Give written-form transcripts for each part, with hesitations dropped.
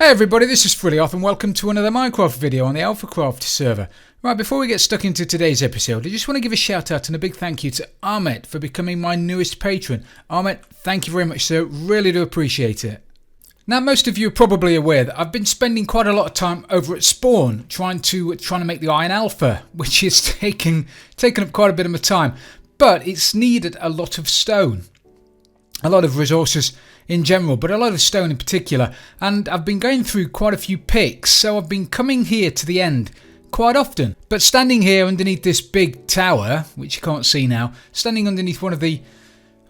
Hey everybody, this is Frilioth and welcome to another Minecraft video on the AlphaCraft server. Right, before we get stuck into today's episode, I just want to give a shout out and a big thank you to Ahmet for becoming my newest patron. Ahmet, thank you very much sir, really do appreciate it. Now most of you are probably aware that I've been spending quite a lot of time over at Spawn trying to make the Iron Alpha, which is taking up quite a bit of my time, but it's needed a lot of stone. A lot of resources in general, but a lot of stone in particular, and I've been going through quite a few picks, so I've been coming here to the end quite often. But standing here underneath this big tower, which you can't see now, standing underneath one of the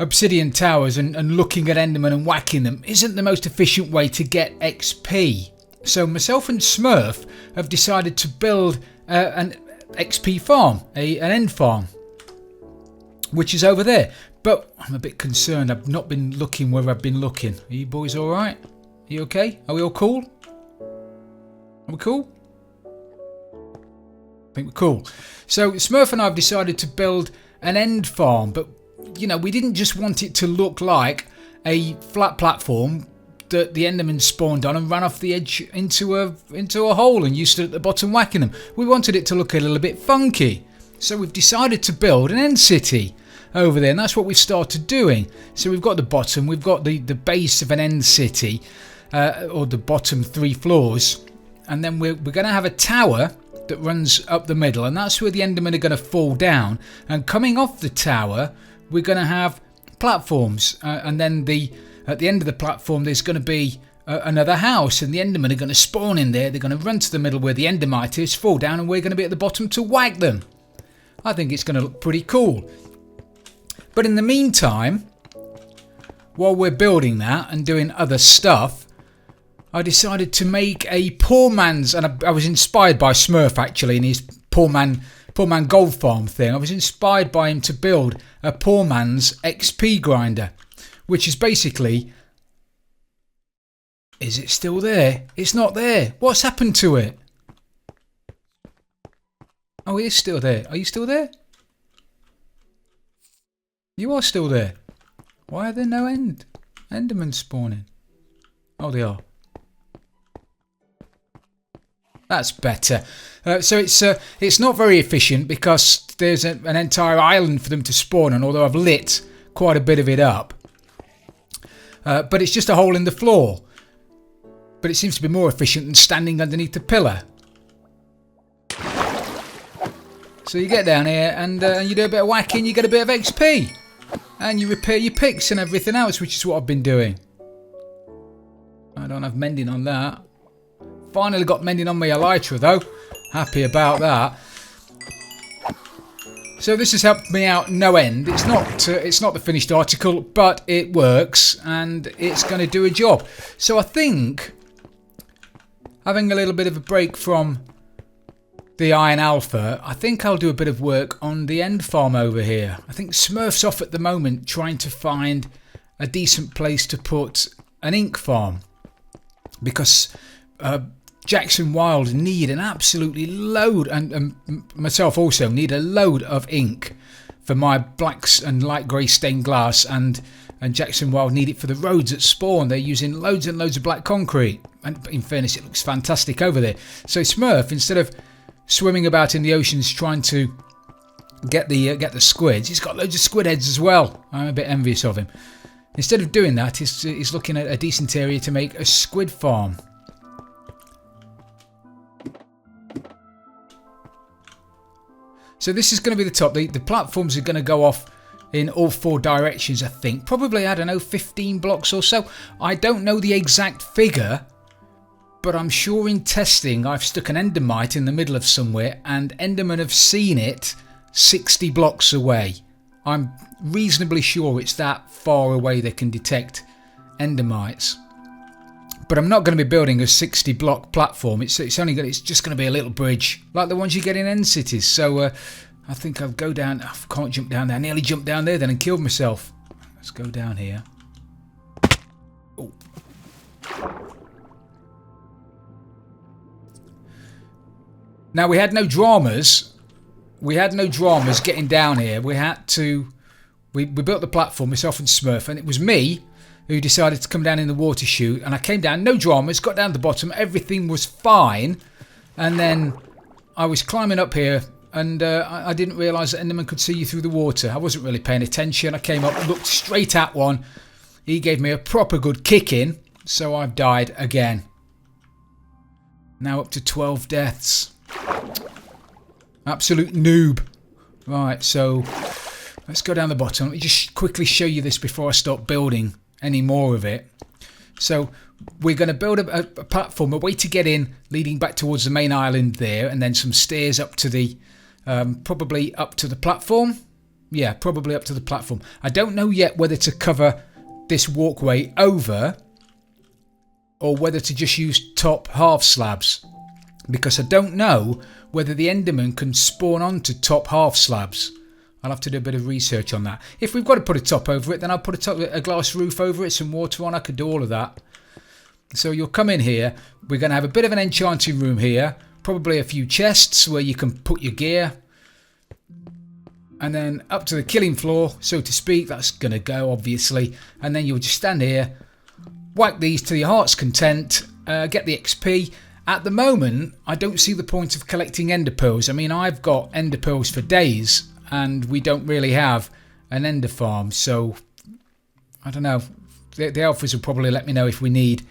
obsidian towers and looking at Endermen and whacking them isn't the most efficient way to get XP. So myself and Smurf have decided to build an XP farm, an end farm, which is over there. But I'm a bit concerned. I've not been looking where I've been looking. Are you boys alright? Are you okay? Are we all cool? Are we cool? I think we're cool. So Smurf and I have decided to build an end farm. But, you know, we didn't just want it to look like a flat platform that the Endermen spawned on and ran off the edge into a hole and you stood at the bottom whacking them. We wanted it to look a little bit funky. So we've decided to build an end city over there, and that's what we've started doing. So we've got the bottom, we've got the base of an end city, or the bottom 3 floors, and then we're going to have a tower that runs up the middle, and that's where the Endermen are going to fall down, and coming off the tower we're going to have platforms, and then at the end of the platform there's going to be another house, and the Endermen are going to spawn in there. They're going to run to the middle where the endermite is, fall down, and we're going to be at the bottom to whack them. I think it's going to look pretty cool. But in the meantime, while we're building that and doing other stuff, I decided to make a poor man's, and I was inspired by Smurf actually in his poor man gold farm thing. I was inspired by him to build a poor man's XP grinder, which is basically, is it still there? It's not there. What's happened to it? Oh, it is still there. Are you still there? You are still there. Why are there no Endermen spawning? Oh, they are. That's better. So it's not very efficient because there's an entire island for them to spawn on, although I've lit quite a bit of it up. But it's just a hole in the floor. But it seems to be more efficient than standing underneath the pillar. So you get down here and you do a bit of whacking, you get a bit of XP. And you repair your picks and everything else, which is what I've been doing. I don't have mending on that. Finally got mending on my elytra though. Happy about that. So this has helped me out no end. It's not the finished article, but it works and it's going to do a job. So I think having a little bit of a break from the Iron Alpha, I think I'll do a bit of work on the end farm over here. I think Smurf's off at the moment trying to find a decent place to put an ink farm, because Jaques-O Wild need an absolutely load, and myself also need a load of ink for my blacks and light grey stained glass, and Jaques-O Wild need it for the roads at Spawn. They're using loads and loads of black concrete, and in fairness it looks fantastic over there. So Smurf, instead of swimming about in the oceans trying to get the squids, he's got loads of squid heads as well. I'm a bit envious of him. Instead of doing that, he's looking at a decent area to make a squid farm. So this is going to be the top. The platforms are going to go off in all 4 directions, I think. Probably, I don't know, 15 blocks or so. I don't know the exact figure, but I'm sure in testing I've stuck an endermite in the middle of somewhere and Endermen have seen it 60 blocks away. I'm reasonably sure it's that far away they can detect endermites. But I'm not going to be building a 60 block platform. It's just going to be a little bridge like the ones you get in end cities. So I think I'll go down. I can't jump down there. I nearly jumped down there then and killed myself. Let's go down here. Oh. Now we had no dramas. getting down here. We built the platform, myself and Smurf, and it was me who decided to come down in the water chute, and I came down, no dramas, got down to the bottom, everything was fine, and then I was climbing up here, and I didn't realise that Enderman could see you through the water. I wasn't really paying attention. I came up, looked straight at one. He gave me a proper good kicking, so I've died again. Now up to 12 deaths. Absolute noob. Right, so let's go down the bottom. Let me just quickly show you this before I start building any more of it. So we're going to build a platform, a way to get in, leading back towards the main island there, and then some stairs up to the, probably up to the platform. Yeah, probably up to the platform. I don't know yet whether to cover this walkway over or whether to just use top half slabs, because I don't know whether the Enderman can spawn onto top half slabs. I'll have to do a bit of research on that. If we've got to put a top over it, then I'll put a glass roof over it, some water on. I could do all of that. So you'll come in here. We're going to have a bit of an enchanting room here. Probably a few chests where you can put your gear. And then up to the killing floor, so to speak. That's going to go, obviously. And then you'll just stand here, whack these to your heart's content, get the XP. At the moment, I don't see the point of collecting ender pearls. I mean, I've got ender pearls for days, and we don't really have an ender farm. So, I don't know. The alphas will probably let me know if we need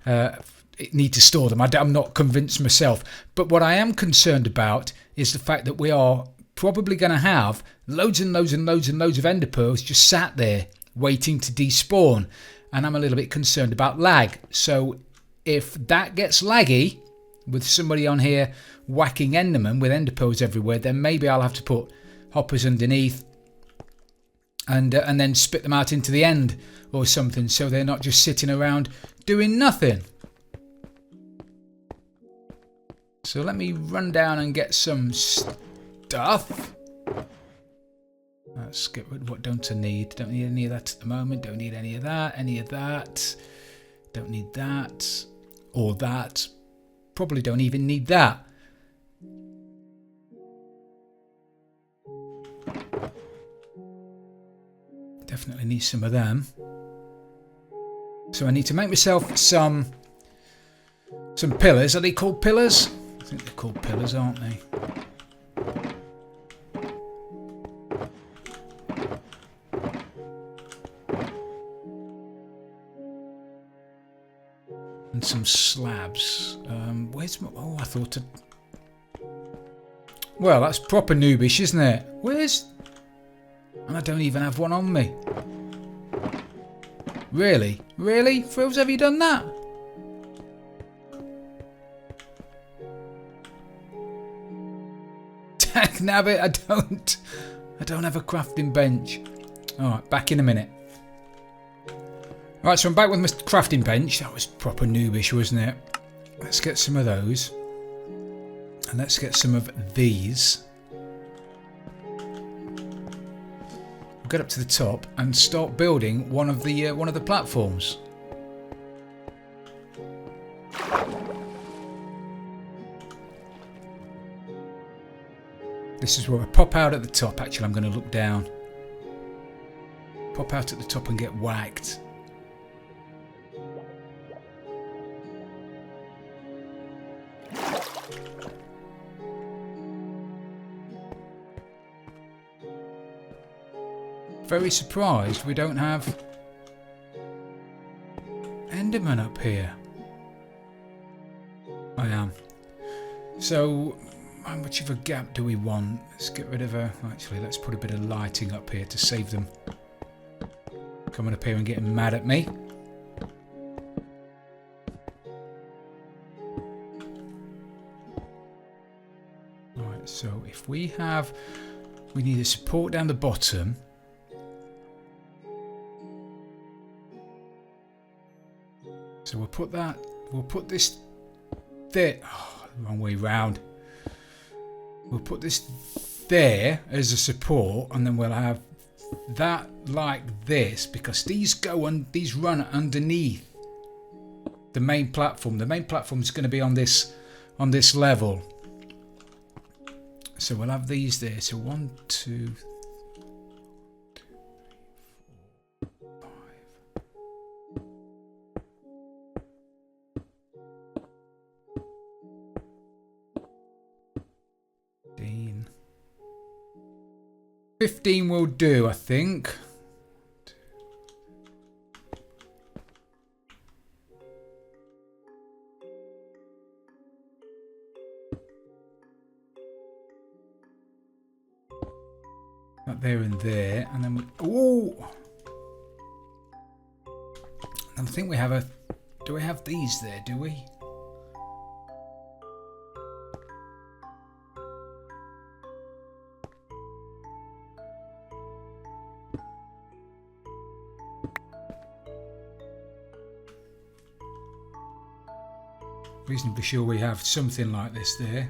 to store them. I'm not convinced myself. But what I am concerned about is the fact that we are probably going to have loads and loads and loads and loads of ender pearls just sat there waiting to despawn. And I'm a little bit concerned about lag. So if that gets laggy with somebody on here whacking endermen with ender pearls everywhere, then maybe I'll have to put hoppers underneath and then spit them out into the end or something, so they're not just sitting around doing nothing. So let me run down and get some stuff. Let's get rid of what don't I need. Don't need any of that at the moment. Don't need any of that. Any of that. Don't need that. Or that. Probably don't even need that. Definitely need some of them. So I need to make myself some pillars. Are they called pillars? I think they're called pillars, aren't they? And some slabs. Where's my... Oh, I thought to... Well, that's proper noobish, isn't it? Where's... And I don't even have one on me. Really? Really? Frills, have you done that? Nabbit, I don't have a crafting bench. Alright, back in a minute. Right, so I'm back with my crafting bench. That was proper noobish, wasn't it? Let's get some of those. And let's get some of these. We'll get up to the top and start building one of the platforms. This is where I pop out at the top. Actually, I'm going to look down. Pop out at the top and get whacked. Very surprised we don't have Enderman up here. I am. So, how much of a gap do we want? Let's get rid of actually, let's put a bit of lighting up here to save them coming up here and getting mad at me. Alright, so if we need a support down the bottom. So we'll put this there. Oh, wrong way round. We'll put this there as a support, and then we'll have that like this, because these run underneath the main platform. The main platform is going to be on this level. So we'll have these there. So 1, 2, 3, 4, 5, 15 will do, I think. That there and there, and then we... Oh! I think we have a... Do we have these there, do we? Reasonably sure we have something like this there.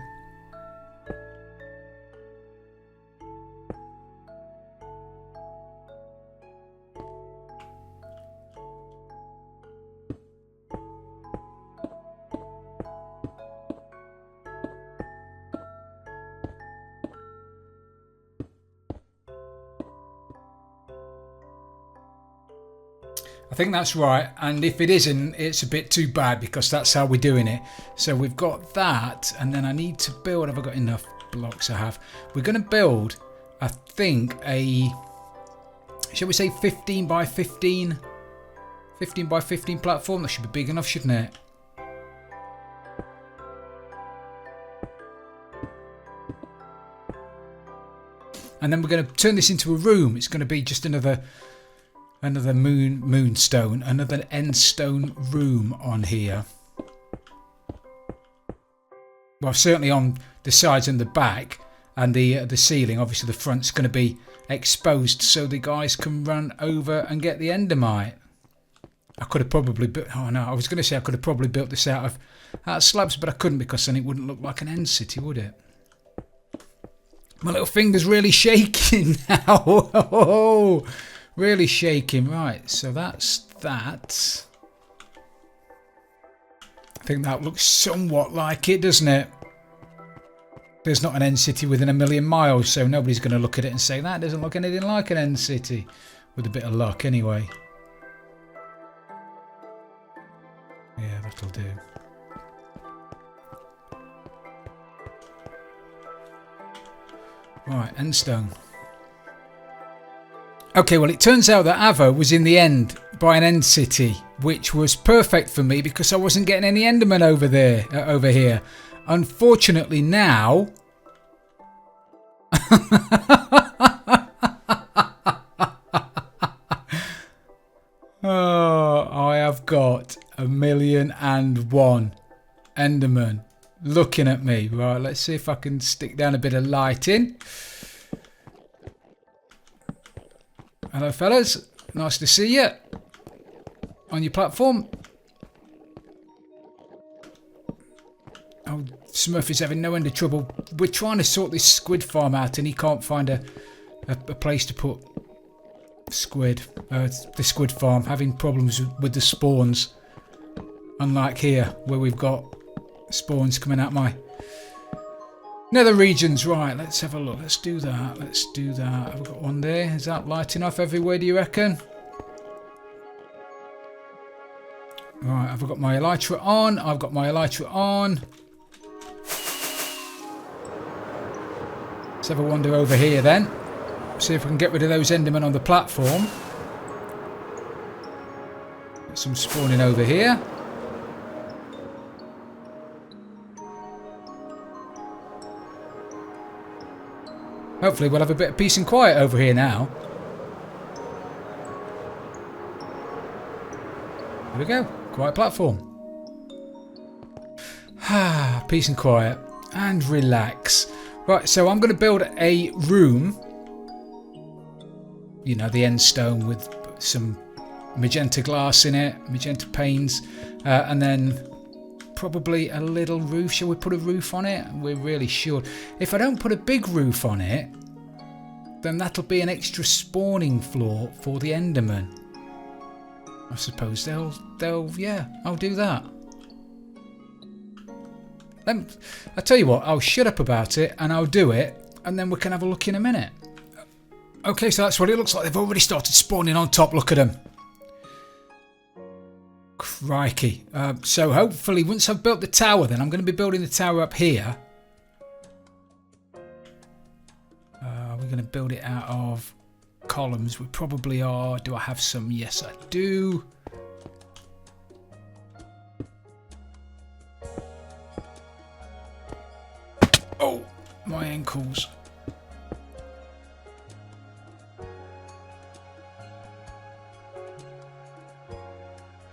I think that's right, and if it isn't, it's a bit too bad because that's how we're doing it. So we've got that, and then I need to build... Have I got enough blocks? I have. We're going to build, I think, a... Shall we say 15 by 15? 15 by 15 platform? That should be big enough, shouldn't it? And then we're going to turn this into a room. It's going to be just another moonstone, another end stone room on here. Well, certainly on the sides and the back, and the ceiling. Obviously, the front's going to be exposed so the guys can run over and get the endermite. I could have probably built... Oh no, I was going to say I could have probably built this out of slabs, but I couldn't because then it wouldn't look like an end city, would it? My little finger's really shaking now. Oh, really shaking. Right, so that's that. I think that looks somewhat like it, doesn't it? There's not an end city within a million miles, so nobody's going to look at it and say that doesn't look anything like an end city. With a bit of luck, anyway. Yeah, that'll do. Right, end stone. Okay, well, it turns out that Avo was in the end by an end city, which was perfect for me because I wasn't getting any endermen over there, over here. Unfortunately, now... Oh, I have got 1,000,001 endermen looking at me. Right, let's see if I can stick down a bit of lighting. Hello fellas, nice to see you on your platform. Oh, Smurf is having no end of trouble. We're trying to sort this squid farm out and he can't find a place to put squid. The squid farm, having problems with the spawns. Unlike here, where we've got spawns coming out my nether regions. Right, let's have a look. Let's do that. Let's do that. Have we got one there? Is that lighting off everywhere, do you reckon? Right, have I got my elytra on? I've got my elytra on. Let's have a wander over here then. See if we can get rid of those endermen on the platform. Get some spawning over here. Hopefully we'll have a bit of peace and quiet over here now. There we go. Quiet platform. Peace and quiet. And relax. Right, so I'm going to build a room. You know, the end stone with some magenta glass in it. Magenta panes. And then probably a little roof. Shall we put a roof on it? We're really short. If I don't put a big roof on it, then that'll be an extra spawning floor for the endermen. I suppose they'll yeah, I'll do that. I'll tell you what, I'll shut up about it and I'll do it and then we can have a look in a minute. Okay, so that's what it looks like. They've already started spawning on top. Look at them. Crikey. So hopefully once I've built the tower then, I'm going to be building the tower up here. Are we going to build it out of columns. We probably are. Do I have some? Yes, I do. Oh, my ankles.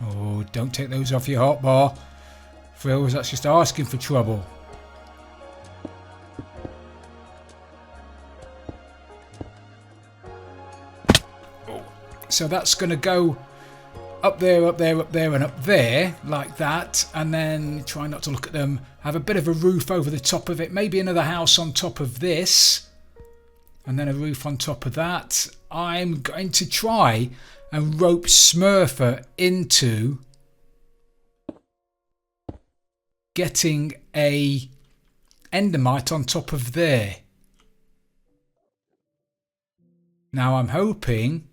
Oh, don't take those off your hotbar. Frills, that's just asking for trouble. Oh. So that's going to go up there, up there, up there, and up there, like that. And then try not to look at them. Have a bit of a roof over the top of it. Maybe another house on top of this. And then a roof on top of that. I'm going to try and rope Smurfer into getting a endermite on top of there. Now I'm hoping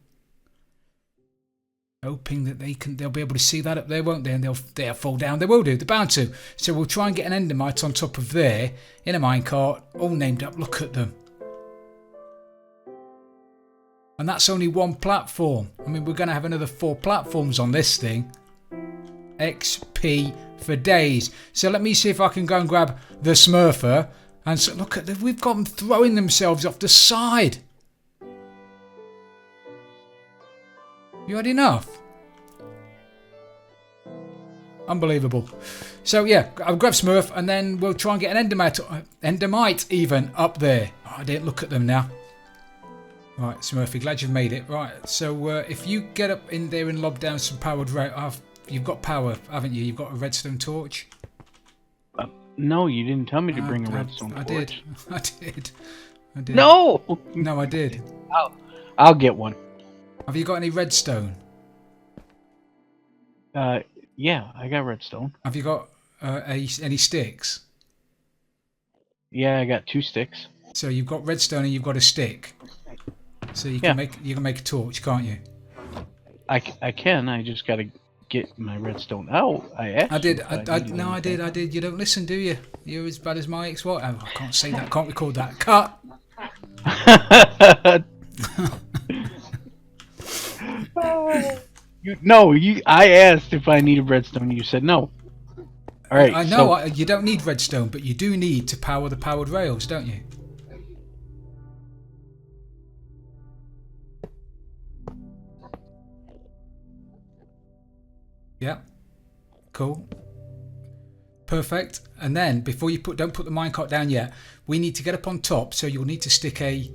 that they'll be able to see that up there, won't they? And they'll fall down. They will do. They're bound to. So we'll try and get an endermite on top of there in a minecart, all named up. Look at them. And that's only one platform. I mean, we're going to have another 4 platforms on this thing. XP for days. So let me see if I can go and grab the Smurfer. And so look at them. We've got them throwing themselves off the side. You had enough? Unbelievable. So yeah, I'll grab Smurf and then we'll try and get an endermite even up there. Oh, I didn't look at them now. Right, Smurfy, glad you've made it. Right, so if you get up in there and lob down some powered you've got power, haven't you? You've got a redstone torch. No, you didn't tell me to bring a redstone torch. I did. No! No, I did. I'll get one. Have you got any redstone? Yeah, I got redstone. Have you got any sticks? Yeah, I got 2 sticks. So you've got redstone and you've got a stick. So you can make a torch, can't you? I can. I just gotta get my redstone out. I did. You don't listen, do you? You're as bad as my ex-wife. Oh, I can't say that. I can't record that. Cut. I asked if I needed redstone. You said no. All right. I know you don't need redstone, but you do need to power the powered rails, don't you? Yeah. Cool. Perfect. And then before you don't put the minecart down yet, we need to get up on top. So you'll need to stick a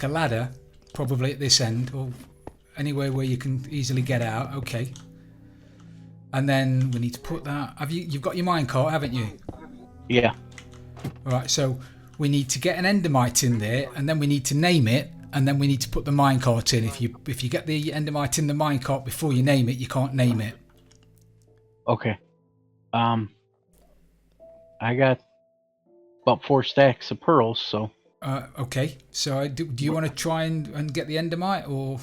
ladder, probably at this end or anywhere where you can easily get out. Okay. And then we need to put that. You've got your minecart, haven't you? Yeah. All right. So we need to get an endermite in there, and then we need to name it. And then we need to put the minecart in. If you get the endermite in the minecart before you name it, you can't name it. Okay. I got about 4 stacks of pearls, so. Okay. So do you want to try and get the endermite, or?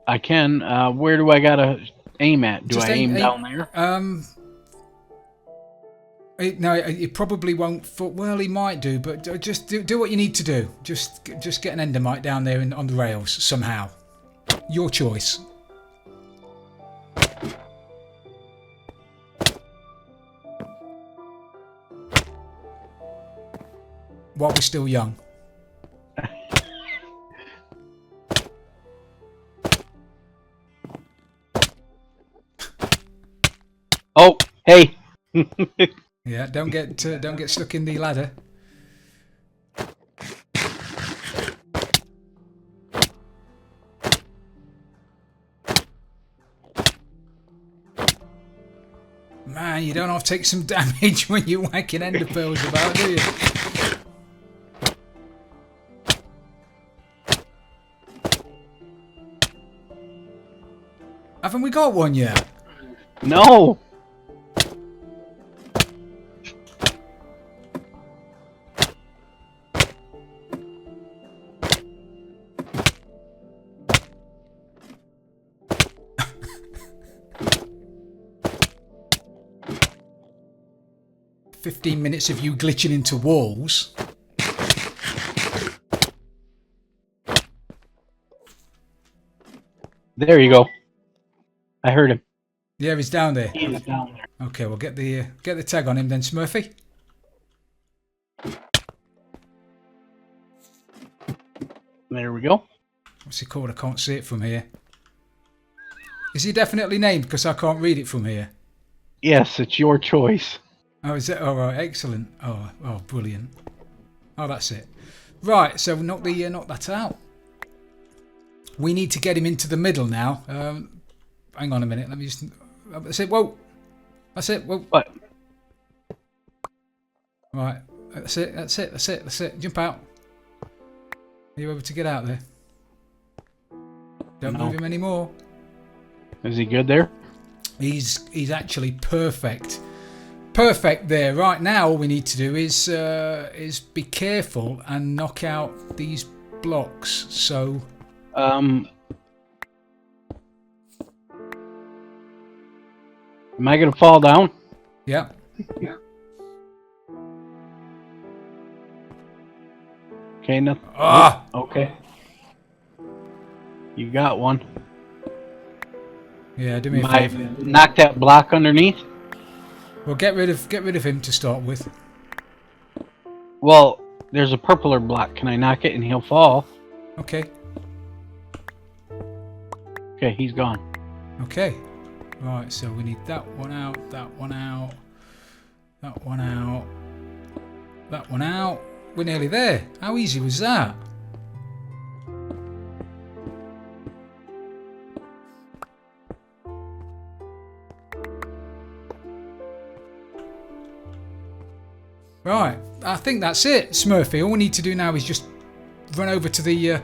I can. Where do I gotta aim at? Do I aim down there? No, it probably won't. Well, he might do, but just do what you need to do. Just get an endermite down there on the rails somehow. Your choice. While we're still young. Oh, hey. Yeah, don't get stuck in the ladder. Man, you don't have to take some damage when you're whacking ender pearls about, do you? Haven't we got one yet? No. "15 minutes of you glitching into walls." There you go. I heard him. Yeah, he's down there. He is down there. Okay, we'll get the tag on him then, Smurfy. There we go. What's he called? I can't see it from here. Is he definitely named? Because I can't read it from here. Yes, it's your choice. Oh, is it? Oh, right, excellent. Oh, brilliant. Oh, that's it. Right, so knock that out. We need to get him into the middle now. Hang on a minute. Let me just. That's it. Whoa. That's it. Whoa. What? Right. That's it. That's it. That's it. That's it. Jump out. Are you able to get out there? Don't move him anymore. Is he good there? He's actually perfect. Perfect there. Right now, all we need to do is be careful and knock out these blocks. So. Am I gonna fall down? Yeah. Yeah. Okay, nothing. Ah! Okay. You got one. Yeah, do me a favour. Knock that block underneath. Well, get rid of him to start with. Well, there's a purpler block. Can I knock it and he'll fall? Okay. Okay, he's gone. Okay. Right, so we need that one out, that one out, that one out, that one out. We're nearly there. How easy was that? Right, I think that's it, Smurfy. All we need to do now is just run over to the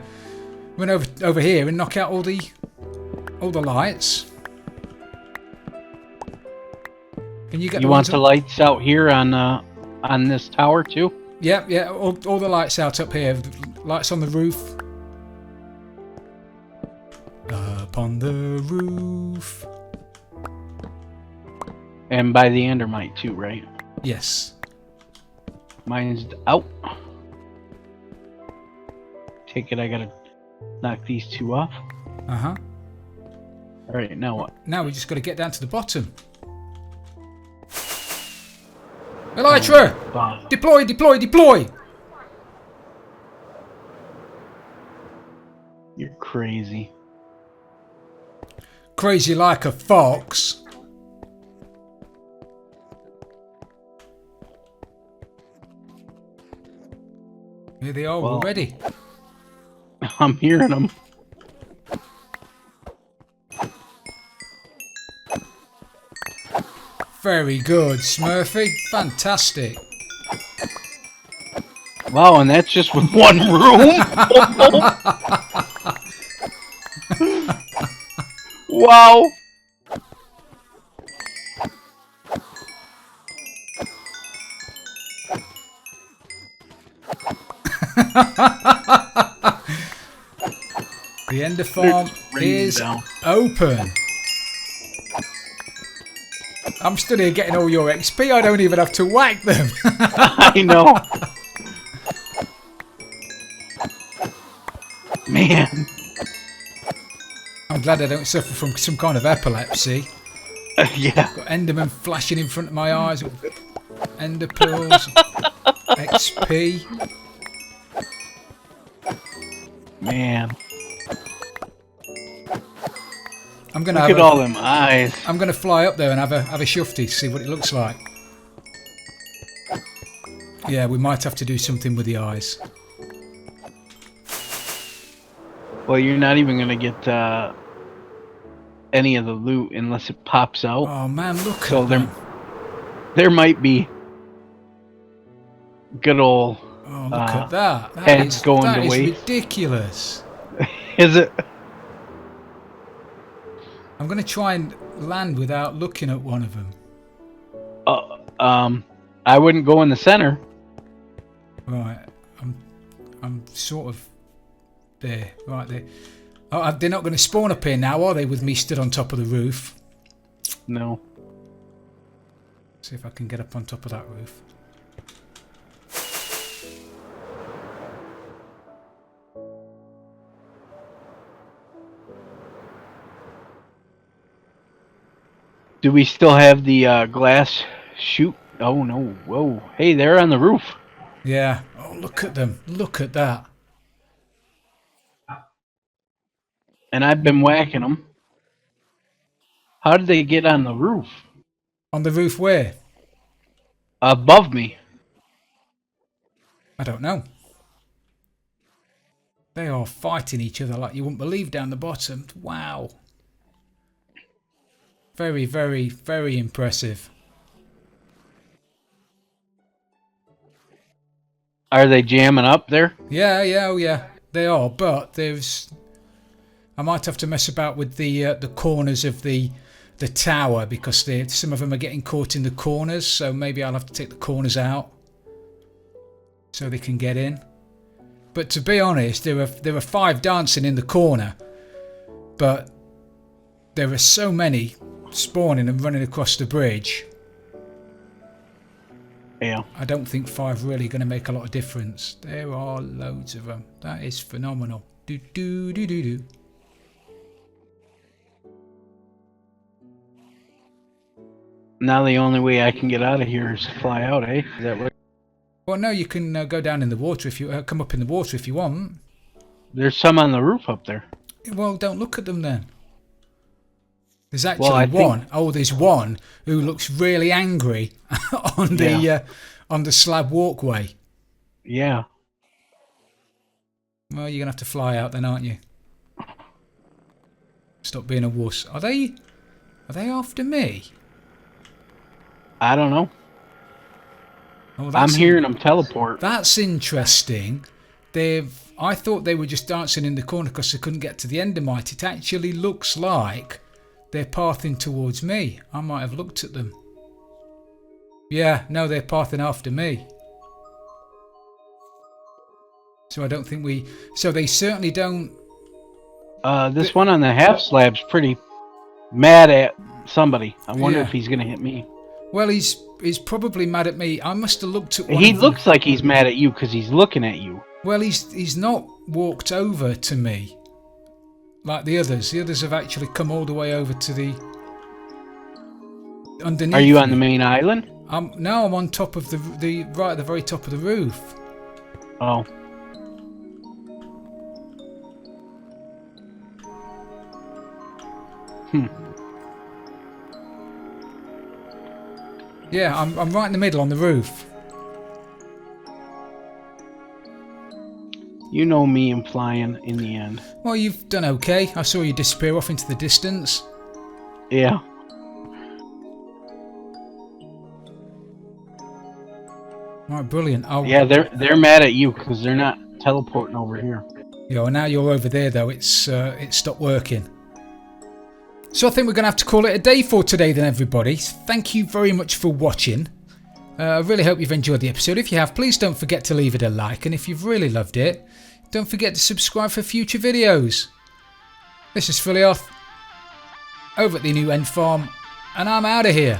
run over here and knock out all the lights. Can you get? You want the lights out here on this tower too? Yep, yeah. All the lights out up here. Lights on the roof. Up on the roof. And by the endermite too, right? Yes. Mine's out. Take it. I gotta knock these two off. Uh huh. All right, now what? Now we just got to get down to the bottom. Elytra! Deploy, deploy, deploy! You're crazy. Crazy like a fox. Here they are, Well, we're ready. I'm hearing them. Very good, Smurfy. Fantastic. Wow, and that's just with one room? Wow. The Ender Farm is open. I'm still here getting all your XP. I don't even have to whack them. I know. Man. I'm glad I don't suffer from some kind of epilepsy. Yeah. Got Enderman flashing in front of my eyes. Ender pearls. XP. Man. I'm gonna Look at all them eyes. I'm gonna fly up there and have a shufty, see what it looks like. Yeah, we might have to do something with the eyes. Well, you're not even gonna get any of the loot unless it pops out. Oh man, look so at that. There might be good old look at that. Heads going to waste. That is ridiculous. Is it? I'm going to try and land without looking at one of them. I wouldn't go in the center. Right, I'm sort of there, right there. Oh, they're not going to spawn up here now, are they? With me stood on top of the roof. No. See if I can get up on top of that roof. Do we still have the glass chute? Oh no! Whoa! Hey, they're on the roof. Yeah. Oh, look at them. Look at that. And I've been whacking them. How did they get on the roof? On the roof where? Above me. I don't know. They are fighting each other like you wouldn't believe down the bottom. Wow. Very, very, very impressive. Are they jamming up there? Yeah, yeah, oh yeah. They are, but I might have to mess about with the corners of the tower because some of them are getting caught in the corners, so maybe I'll have to take the corners out so they can get in. But to be honest, there are 5 dancing in the corner, but there are so many spawning and running across the bridge. Yeah. I don't think 5 really going to make a lot of difference. There are loads of them. That is phenomenal. Do do do do do. Now the only way I can get out of here is to fly out, eh? Is that what? Well, no, you can go down in the water if you come up in the water if you want. There's some on the roof up there. Well, don't look at them then. There's actually one. Oh, there's one who looks really angry on the slab walkway. Yeah. Well, you're gonna have to fly out then, aren't you? Stop being a wuss. Are they after me? I don't know. Oh, I'm hearing them teleport. That's interesting. I thought they were just dancing in the corner because they couldn't get to the endermite. It actually looks like they're pathing towards me. I might have looked at them. Yeah, no, they're pathing after me. So I don't think so they certainly don't... This one on the half slab's pretty mad at somebody. I wonder if he's going to hit me. Well, he's probably mad at me. I must have looked at He looks like he's mad at you because he's looking at you. Well, he's not walked over to me like the others. The others have actually come all the way over to the underneath. Are you on the main island? No, I'm on top of the right at the very top of the roof. Oh. Yeah, I'm right in the middle on the roof. You know me and flying in the end. Well, you've done okay. I saw you disappear off into the distance. Yeah. Right, brilliant. Yeah, they're mad at you because they're not teleporting over here. Yeah, well, now you're over there though. It's stopped working. So I think we're going to have to call it a day for today then, everybody. Thank you very much for watching. I really hope you've enjoyed the episode. If you have, please don't forget to leave it a like. And if you've really loved it, don't forget to subscribe for future videos. This is Frilioth over at the new end farm, and I'm out of here.